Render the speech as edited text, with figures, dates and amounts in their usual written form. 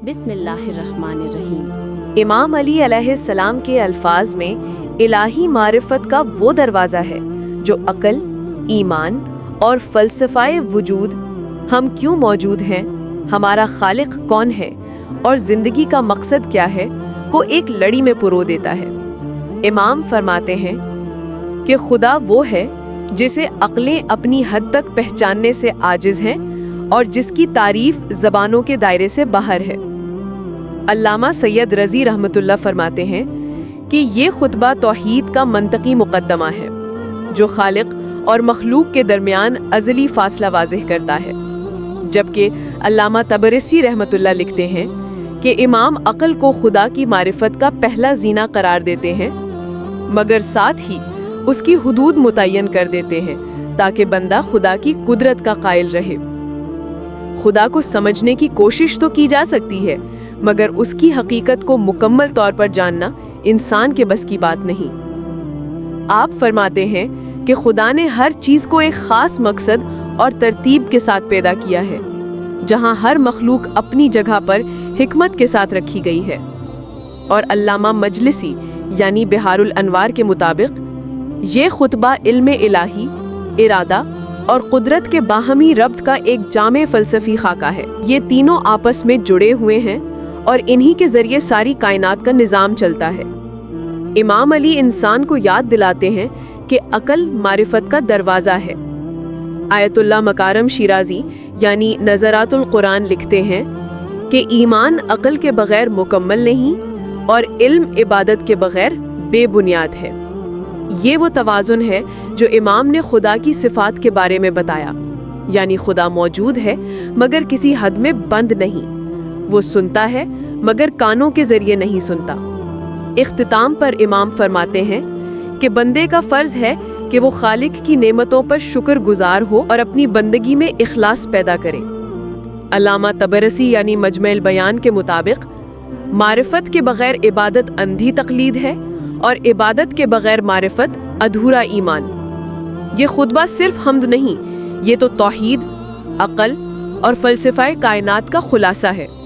बिस्मिल्लाहिर्रहमानिर्रहीम। इमाम अली अलैहिस्सलाम के अल्फाज में इलाही मारिफत का वो दरवाज़ा है जो अक़ल, ईमान और फ़लसफ़ाए वजूद, हम क्यों मौजूद हैं, हमारा खालिक कौन है और ज़िंदगी का मकसद क्या है, को एक लड़ी में पुरो देता है। इमाम फरमाते हैं कि खुदा वो है जिसे अक़लें अपनी हद तक पहचानने से आजिज़ हैं और जिसकी तारीफ़ ज़बानों के दायरे से बाहर है। अल्लामा सैयद रज़ी रहमतुल्लाह फरमाते हैं कि ये खुतबा तौहीद का मंतकी मुक़द्दमा है जो खालिक और मखलूक के दरमियान अज़ली फ़ासला वाज़ेह करता है। जबकि अल्लामा तबरसी रहमतुल्लाह लिखते हैं कि इमाम अक़ल को खुदा की मारिफत का पहला ज़ीना करार देते हैं, मगर साथ ही उसकी हुदूद मुतय्यन कर देते हैं ताकि बंदा खुदा की कुदरत का कायल रहे। खुदा को समझने की कोशिश तो की जा सकती है, मगर उसकी हकीकत को मुकम्मल तौर पर जानना इंसान के बस की बात नहीं। आप फरमाते हैं कि खुदा ने हर चीज़ को एक ख़ास मकसद और तरतीब के साथ पैदा किया है, जहां हर मखलूक अपनी जगह पर हिकमत के साथ रखी गई है। और अल्लामा मजलिसी यानी बिहारुल अनवार के मुताबिक ये खुतबा इल्म इलाही, इरादा और कुदरत के बाहमी रब्त का एक जामे फ़लसफ़ी खाका है। ये तीनों आपस में जुड़े हुए हैं और इन्हीं के ज़रिए सारी कायनात का निज़ाम चलता है। इमाम अली इंसान को याद दिलाते हैं कि अक़ल मारिफत का दरवाज़ा है। आयतुल्लाह मकारम शिराज़ी यानी नज़रातुल कुरान लिखते हैं कि ईमान अक़ल के बग़ैर मुकम्मल नहीं और इल्म इबादत के बग़ैर बेबुनियाद है। ये वो तवाज़ुन है जो इमाम ने खुदा की सिफ़ात के बारे में बताया, यानी खुदा मौजूद है मगर किसी हद में बंद नहीं, वो सुनता है मगर कानों के ज़रिए नहीं सुनता। इख्तिताम पर इमाम फरमाते हैं कि बंदे का फ़र्ज़ है कि वो खालिक की नेमतों पर शुक्रगुजार हो और अपनी बंदगी में इखलास पैदा करे। अल्लामा तबरसी यानी मजमुअल बयान के मुताबिक मारिफत के बग़ैर इबादत अंधी तक़लीद है और इबादत के बग़ैर मारिफत अधूरा ईमान। ये खुतबा सिर्फ हम्द नहीं, ये तो तौहीद, अक़ल और फ़लसफ़ाए कायनात का खुलासा है।